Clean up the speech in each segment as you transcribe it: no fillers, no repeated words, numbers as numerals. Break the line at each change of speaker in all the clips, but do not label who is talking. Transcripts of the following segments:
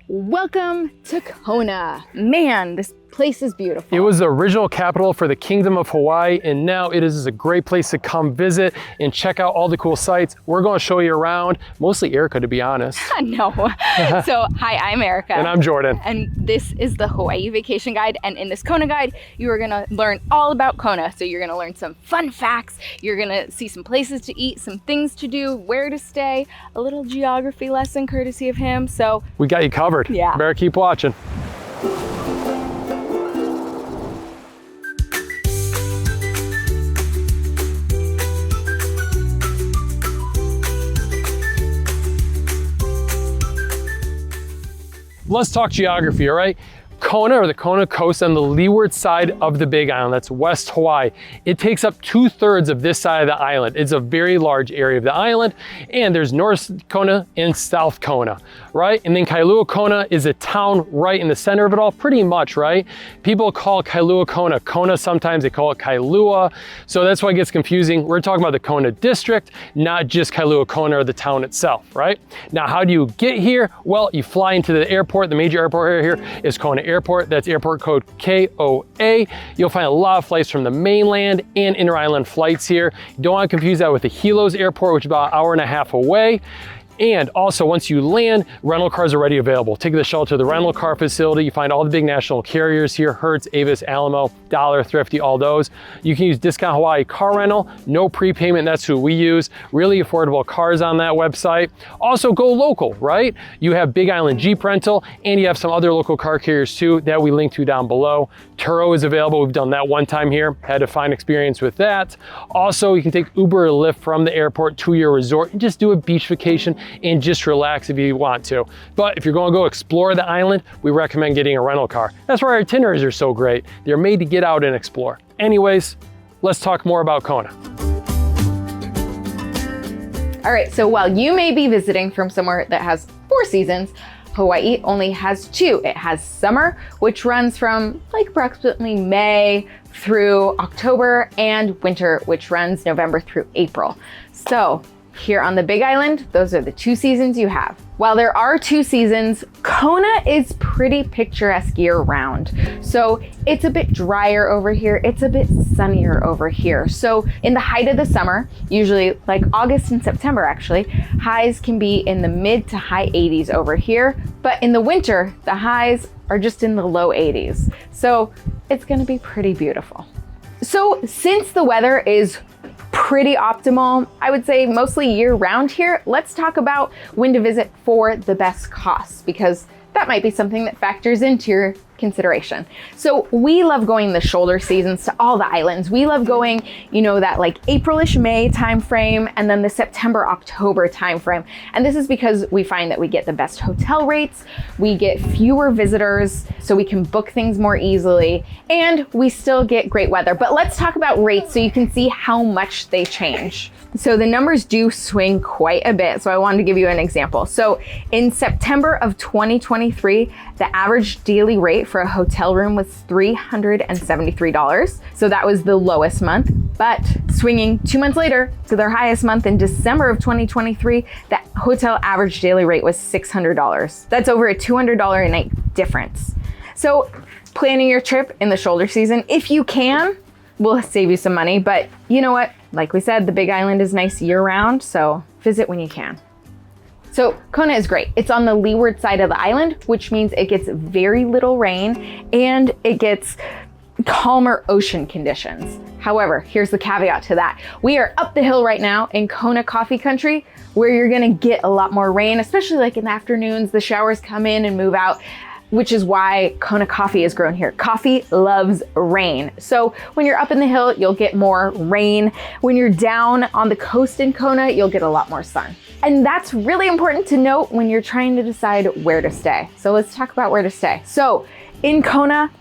Welcome to Kona. Man, this place is beautiful.
It was the original capital for the Kingdom of Hawaii, and now it is a great place to come visit and check out all the cool sites. We're going to show you around, mostly Erica, to be honest.
No. So, hi, I'm Erica.
And I'm Jordan.
And this is the Hawaii Vacation Guide. And in this Kona Guide, you are going to learn all about Kona. So you're going to learn some fun facts. You're going to see some places to eat, some things to do, where to stay, a little geography lesson courtesy of him. So
we got you covered.
Yeah.
Better keep watching. Let's talk geography, all right? Kona, or the Kona coast, on the leeward side of the Big Island, that's West Hawaii. It takes up 2/3 of this side of the island. It's a very large area of the island, and there's North Kona and South Kona, right? And then Kailua-Kona is a town right in the center of it all, pretty much, right? People call Kailua-Kona Kona, sometimes they call it Kailua, so that's why it gets confusing. We're talking about the Kona district, not just Kailua-Kona or the town itself, right? Now, how do you get here? Well, you fly into the airport. The major airport here is Kona Airport. That's airport code KOA. You'll find a lot of flights from the mainland and inter-island flights here. You don't want to confuse that with the Hilo's Airport, which is about an hour and a half away. And also, once you land, rental cars are already available. Take the shuttle to the rental car facility. You find all the big national carriers here: Hertz, Avis, Alamo, Dollar, Thrifty, all those. You can use Discount Hawaii Car Rental, no prepayment, that's who we use. Really affordable cars on that website. Also, go local, right? You have Big Island Jeep Rental, and you have some other local car carriers too that we link to down below. Turo is available. We've done that one time here. Had a fine experience with that. Also, you can take Uber or Lyft from the airport to your resort and just do a beach vacation and just relax if you want to. But if you're going to go explore the island, we recommend getting a rental car. That's why our itineraries are so great. They're made to get out and explore. Anyways, let's talk more about Kona.
all right, so while you may be visiting from somewhere that has 4 seasons, Hawaii only has 2. It has summer, which runs from like approximately May through October, and winter, which runs November through April. So here on the Big Island, those are the 2 seasons you have. While there are 2 seasons, Kona is pretty picturesque year round. So it's a bit drier over here, it's a bit sunnier over here. So in the height of the summer, usually like August and September actually, highs can be in the mid to high 80s over here. But in the winter, the highs are just in the low 80s. So it's gonna be pretty beautiful. So since the weather is pretty optimal, I would say mostly year round here, let's talk about when to visit for the best costs, because that might be something that factors into your consideration. So we love going the shoulder seasons to all the islands. We love going, you know, that like April-ish May timeframe, and then the September, October timeframe. And this is because we find that we get the best hotel rates, we get fewer visitors, so we can book things more easily, and we still get great weather. But let's talk about rates so you can see how much they change. So the numbers do swing quite a bit. So I wanted to give you an example. So in September of 2023, the average daily rate for a hotel room was $373. So that was the lowest month, but swinging 2 months later to their highest month in December of 2023, the hotel average daily rate was $600. That's over a $200 a night difference. So planning your trip in the shoulder season, if you can, will save you some money. But you know what? Like we said, the Big Island is nice year round, so visit when you can. So Kona is great. It's on the leeward side of the island, which means it gets very little rain and it gets calmer ocean conditions. However, here's the caveat to that. We are up the hill right now in Kona coffee country, where you're gonna get a lot more rain, especially like in the afternoons. The showers come in and move out, which is why Kona coffee is grown here. Coffee loves rain. So when you're up in the hill, you'll get more rain. When you're down on the coast in Kona, you'll get a lot more sun. And that's really important to note when you're trying to decide where to stay. So let's talk about where to stay. So in Kona,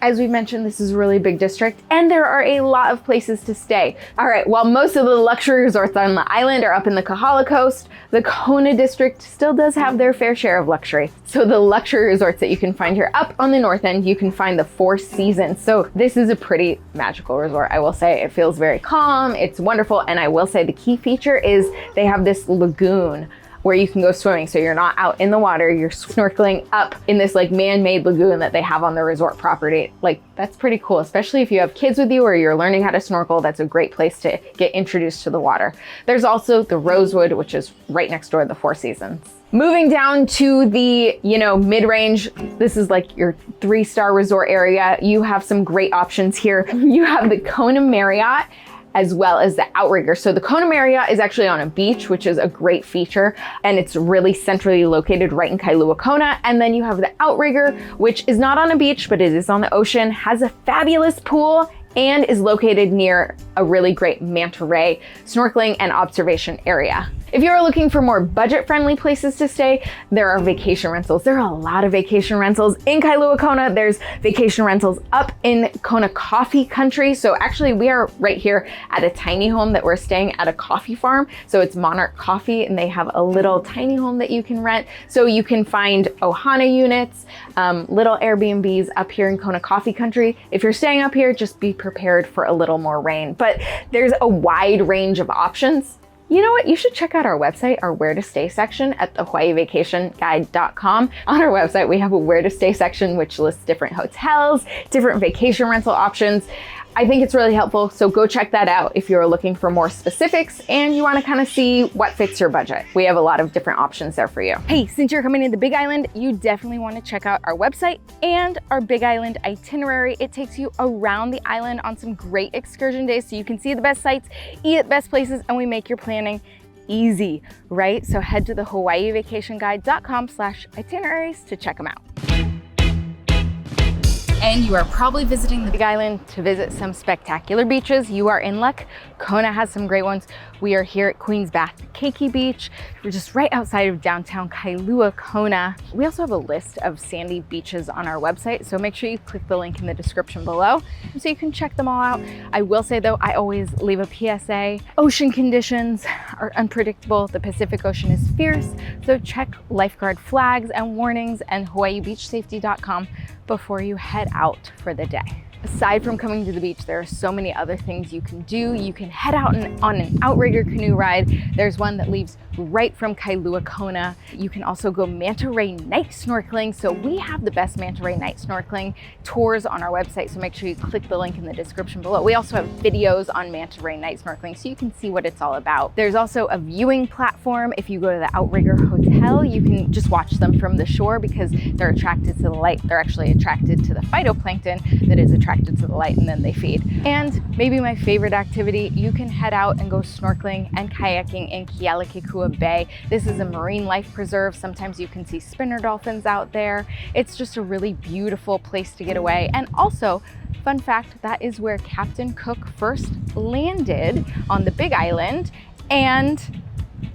as we mentioned, this is a really big district, and there are a lot of places to stay. All right, while most of the luxury resorts on the island are up in the Kahala coast, the Kona district still does have their fair share of luxury. So the luxury resorts that you can find here up on the north end, you can find the Four Seasons. So this is a pretty magical resort, I will say. It feels very calm, it's wonderful, and I will say the key feature is they have this lagoon where you can go swimming. So you're not out in the water, you're snorkeling up in this like man-made lagoon that they have on the resort property. Like, that's pretty cool, especially if you have kids with you or you're learning how to snorkel. That's a great place to get introduced to the water. There's also the Rosewood, which is right next door to the Four Seasons. Moving down to the, mid-range, this is like your 3-star resort area. You have some great options here. You have the Kona Marriott as well as the Outrigger. So the Kona Marriott is actually on a beach, which is a great feature, and it's really centrally located right in Kailua-Kona. And then you have the Outrigger, which is not on a beach, but it is on the ocean, has a fabulous pool, and is located near a really great manta ray snorkeling and observation area. If you're looking for more budget-friendly places to stay, there are vacation rentals. There are a lot of vacation rentals in Kailua-Kona. There's vacation rentals up in Kona coffee country. So actually we are right here at a tiny home that we're staying at a coffee farm. So it's Monarch Coffee, and they have a little tiny home that you can rent. So you can find ohana units, little Airbnbs up here in Kona coffee country. If you're staying up here, just be prepared for a little more rain, but there's a wide range of options. You know what? You should check out our website, our where to stay section at the HawaiiVacationGuide.com. On our website, we have a where to stay section, which lists different hotels, different vacation rental options. I think it's really helpful, so go check that out if you're looking for more specifics and you want to kind of see what fits your budget. We have a lot of different options there for you. Hey, since you're coming to the Big Island, you definitely want to check out our website and our Big Island itinerary. It takes you around the island on some great excursion days so you can see the best sights, eat at best places, and we make your planning easy, right? So head to the HawaiiVacationGuide.com/itineraries to check them out. And you are probably visiting the Big Island to visit some spectacular beaches. You are in luck. Kona has some great ones. We are here at Queen's Bath Keiki Beach. We're just right outside of downtown Kailua-Kona. We also have a list of sandy beaches on our website, so make sure you click the link in the description below so you can check them all out. I will say though, I always leave a PSA. Ocean conditions are unpredictable. The Pacific Ocean is fierce, so check lifeguard flags and warnings and HawaiiBeachSafety.com before you head out for the day. Aside from coming to the beach, there are so many other things you can do. You can head out on an outrigger canoe ride. There's one that leaves right from Kailua-Kona. You can also go manta ray night snorkeling. So we have the best manta ray night snorkeling tours on our website, so make sure you click the link in the description below. We also have videos on manta ray night snorkeling so you can see what it's all about. There's also a viewing platform. If you go to the Outrigger Hotel, you can just watch them from the shore because they're attracted to the light. They're actually attracted to the phytoplankton that is attracted to the light, and then they feed. And maybe my favorite activity, you can head out and go snorkeling and kayaking in KEALAKEKUA Bay. This is a marine life preserve. Sometimes you can see spinner dolphins out there. It's just a really beautiful place to get away. And also, fun fact, that is where Captain Cook first landed on the Big Island, and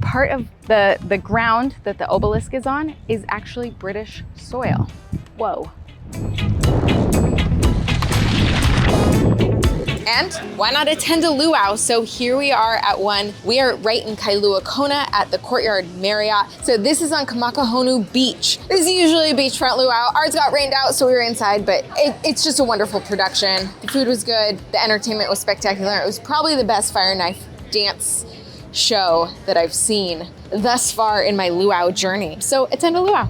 part of the ground that the obelisk is on is actually British soil. Whoa. And why not attend a luau? So here we are at one. We are right in Kailua-Kona at the Courtyard Marriott. So this is on Kamakahonu Beach. This is usually a beachfront luau. Ours got rained out, so we were inside, but it's just a wonderful production. The food was good. The entertainment was spectacular. It was probably the best fire knife dance show that I've seen thus far in my luau journey. So attend a luau.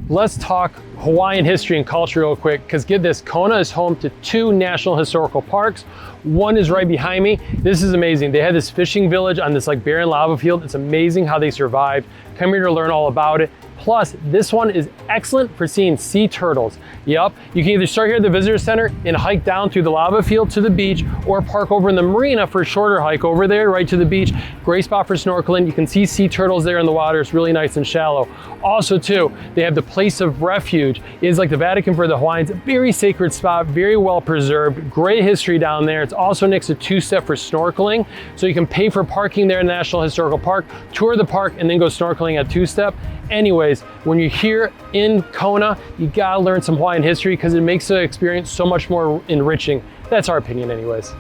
Let's talk Hawaiian history and culture real quick, because get this, Kona is home to 2 national historical parks. One is right behind me. This is amazing. They had this fishing village on this like barren lava field. It's amazing how they survived. Come here to learn all about it. Plus, this one is excellent for seeing sea turtles. Yep, you can either start here at the visitor center and hike down through the lava field to the beach, or park over in the marina for a shorter hike over there, right to the beach. Great spot for snorkeling. You can see sea turtles there in the water. It's really nice and shallow. Also too, they have the place of refuge. It is like the Vatican for the Hawaiians. Very sacred spot, very well preserved. Great history down there. It's also next to 2-step for snorkeling. So you can pay for parking there in the National Historical Park, tour the park, and then go snorkeling at 2-step. Anyways, when you're here in Kona, you gotta learn some Hawaiian history because it makes the experience so much more enriching. That's our opinion anyways.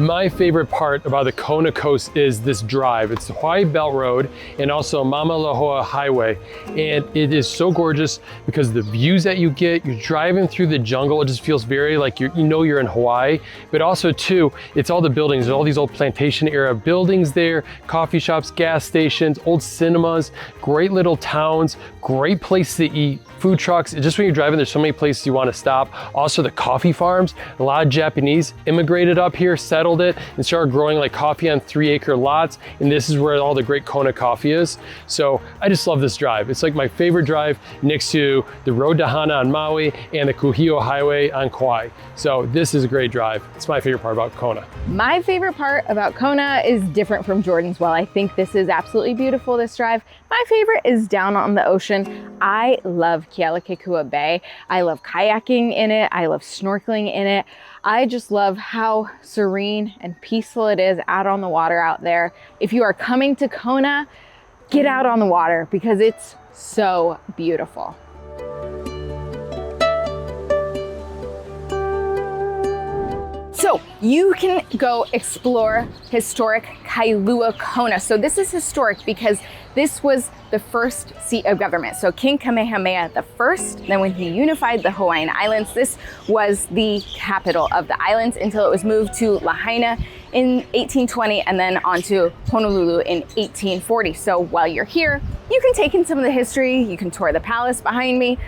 My favorite part about the Kona coast is this drive. It's the Hawaii Belt Road and also Mamalohoa Highway. And it is so gorgeous because the views that you get, you're driving through the jungle, it just feels very like you know you're in Hawaii. But also too, it's all the buildings, there's all these old plantation era buildings there, coffee shops, gas stations, old cinemas, great little towns, great place to eat, food trucks. Just when you're driving, there's so many places you want to stop. Also the coffee farms, a lot of Japanese immigrated up here, settled it, and started growing like coffee on 3-acre lots. And this is where all the great Kona coffee is. So I just love this drive. It's like my favorite drive next to the Road to Hana on Maui and the Kuhio Highway on Kauai. So this is a great drive. It's my favorite part about Kona.
My favorite part about Kona is different from Jordan's. While I think this is absolutely beautiful, this drive, my favorite is down on the ocean. I love KEALAKEKUA Bay. I love kayaking in it. I love snorkeling in it. I just love how serene and peaceful it is out on the water out there. If you are coming to Kona, get out on the water because it's so beautiful. So you can go explore historic Kailua-Kona. So this is historic because this was the first seat of government. So King Kamehameha I, then when he unified the Hawaiian Islands, this was the capital of the islands until it was moved to Lahaina in 1820 and then onto Honolulu in 1840. So while you're here, you can take in some of the history. You can tour the palace behind me,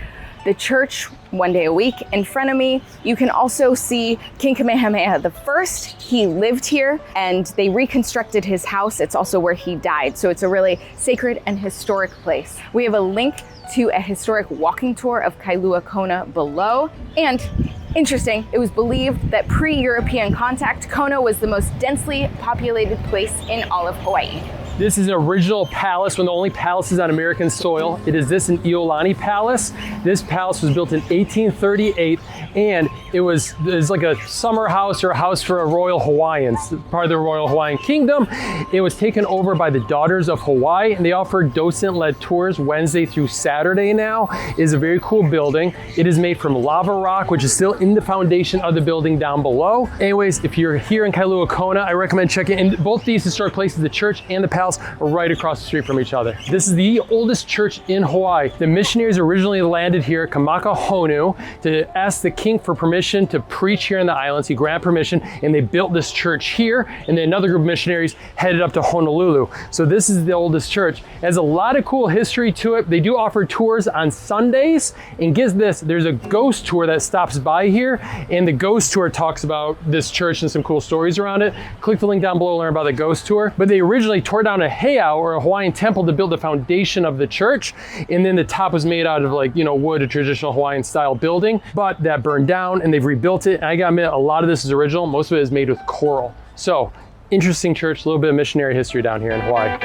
the church one day a week in front of me. You can also see King Kamehameha I. He lived here and they reconstructed his house. It's also where he died. So it's a really sacred and historic place. We have a link to a historic walking tour of Kailua-Kona below. And interesting, it was believed that pre-European contact, Kona was the most densely populated place in all of Hawaii.
This is an original palace, one of the only palaces on American soil. It is this in Iolani Palace. This palace was built in 1838 and it was like a summer house or a house for a royal Hawaiians, part of the Royal Hawaiian Kingdom. It was taken over by the Daughters of Hawaii and they offer docent-led tours Wednesday through Saturday now. It is a very cool building. It is made from lava rock, which is still in the foundation of the building down below. Anyways, if you're here in Kailua-Kona, I recommend checking in both these historic places, the church and the palace are right across the street from each other. This is the oldest church in Hawaii. The missionaries originally landed here at Kamakahonu to ask the king for permission to preach here in the islands. He granted permission and they built this church here, and then another group of missionaries headed up to Honolulu. So this is the oldest church. It has a lot of cool history to it. They do offer tours on Sundays, and get this, there's a ghost tour that stops by here, and the ghost tour talks about this church and some cool stories around it. Click the link down below to learn about the ghost tour. But they originally tore down a heiau or a Hawaiian temple to build the foundation of the church, and then the top was made out of like, you know, wood, a traditional Hawaiian style building, but that burned down and they've rebuilt it. And I gotta admit, a lot of this is original. Most of it is made with coral. So interesting church, a little bit of missionary history down here in Hawaii.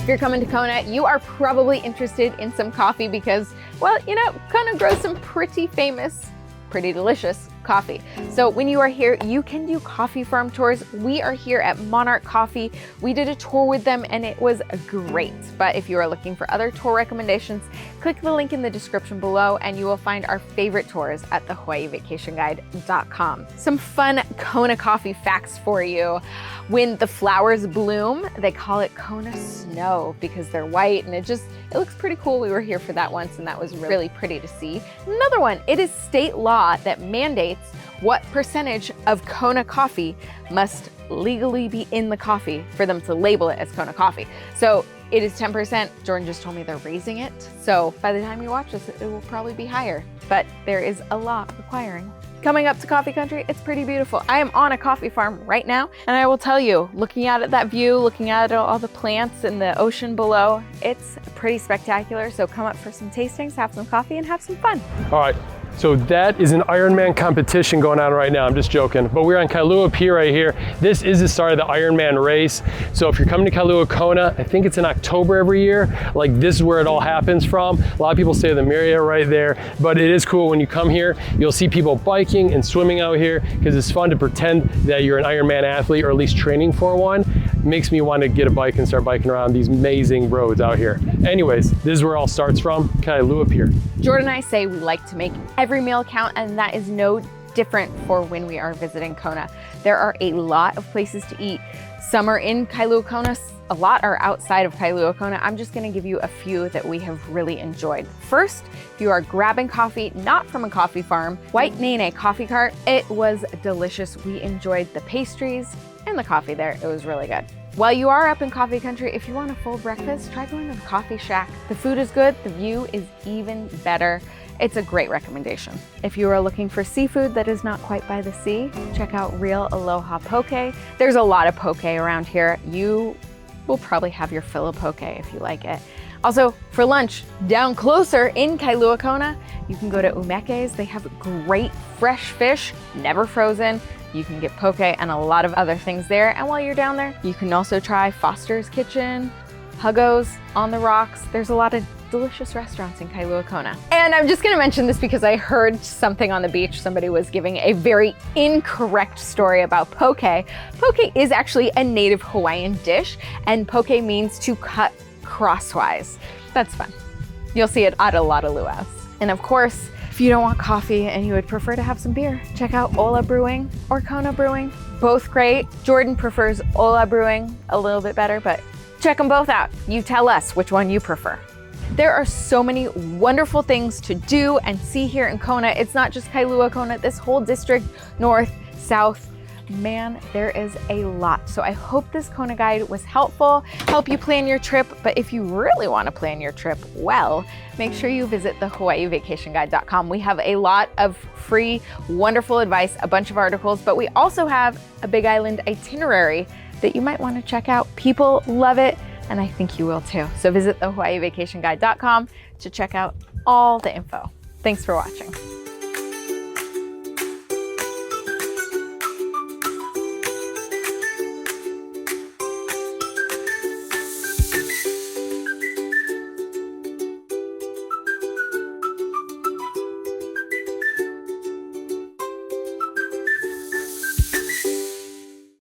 If you're coming to Kona, you are probably interested in some coffee because, well, you know, Kona grows some pretty famous, pretty delicious coffee. So when you are here, you can do coffee farm tours. We are here at Monarch Coffee. We did a tour with them and it was great. But if you are looking for other tour recommendations, click the link in the description below and you will find our favorite tours at thehawaiivacationguide.com. Some fun Kona coffee facts for you. When the flowers bloom, they call it Kona snow because they're white and it looks pretty cool. We were here for that once and that was really pretty to see. Another one, it is state law that mandates what percentage of Kona coffee must legally be in the coffee for them to label it as Kona coffee. So it is 10%. Jordan just told me they're raising it. So by the time you watch this, it will probably be higher, but there is a law requiring. Coming up to coffee country, it's pretty beautiful. I am on a coffee farm right now, and I will tell you, looking out at that view, looking at all the plants and the ocean below, it's pretty spectacular. So come up for some tastings, have some coffee, and have some fun.
All right. So that is an Ironman competition going on right now. I'm just joking, but we're on Kailua Pier right here. This is the start of the Ironman race. So if you're coming to Kailua-Kona, I think it's in October every year. Like this is where it all happens from. A lot of people say the Marriott right there, but it is cool when you come here, you'll see people biking and swimming out here because it's fun to pretend that you're an Ironman athlete or at least training for one. makes me want to get a bike and start biking around these amazing roads out here. Anyways, this is where it all starts from, Kailua up here.
Jordan and I say we like to make every meal count, and that is no different for when we are visiting Kona. There are a lot of places to eat. Some are in Kailua-Kona, a lot are outside of Kailua-Kona. I'm just gonna give you a few that we have really enjoyed. First, if you are grabbing coffee, not from a coffee farm, White Nene Coffee Cart, it was delicious. We enjoyed the pastries and the coffee there. It was really good. While you are up in coffee country, if you want a full breakfast, try going to the Coffee Shack. The food is good, the view is even better. It's a great recommendation. If you are looking for seafood that is not quite by the sea, check out Real Aloha Poke. There's a lot of poke around here. You will probably have your fill of poke if you like it. Also, for lunch, down closer in Kailua-Kona, you can go to Umeke's. They have great fresh fish, never frozen. You can get poke and a lot of other things there. And while you're down there, you can also try Foster's Kitchen, Huggo's, On the Rocks. There's a lot of delicious restaurants in Kailua-Kona. And I'm just gonna mention this because I heard something on the beach. Somebody was giving a very incorrect story about poke. Poke is actually a native Hawaiian dish, and poke means to cut crosswise. That's fun. You'll see it at a lot of luau's. And of course, if you don't want coffee and you would prefer to have some beer, check out Ola Brewing or Kona Brewing. Both great. Jordan prefers Ola Brewing a little bit better, but check them both out. You tell us which one you prefer. There are so many wonderful things to do and see here in Kona. It's not just Kailua-Kona, this whole district, north, south, man, there is a lot. So I hope this Kona guide was helpful, help you plan your trip. But if you really want to plan your trip well, make sure you visit the HawaiiVacationGuide.com. We have a lot of free, wonderful advice, a bunch of articles, but we also have a Big Island itinerary that you might want to check out. People love it, and I think you will too. So visit the HawaiiVacationGuide.com to check out all the info. Thanks for watching.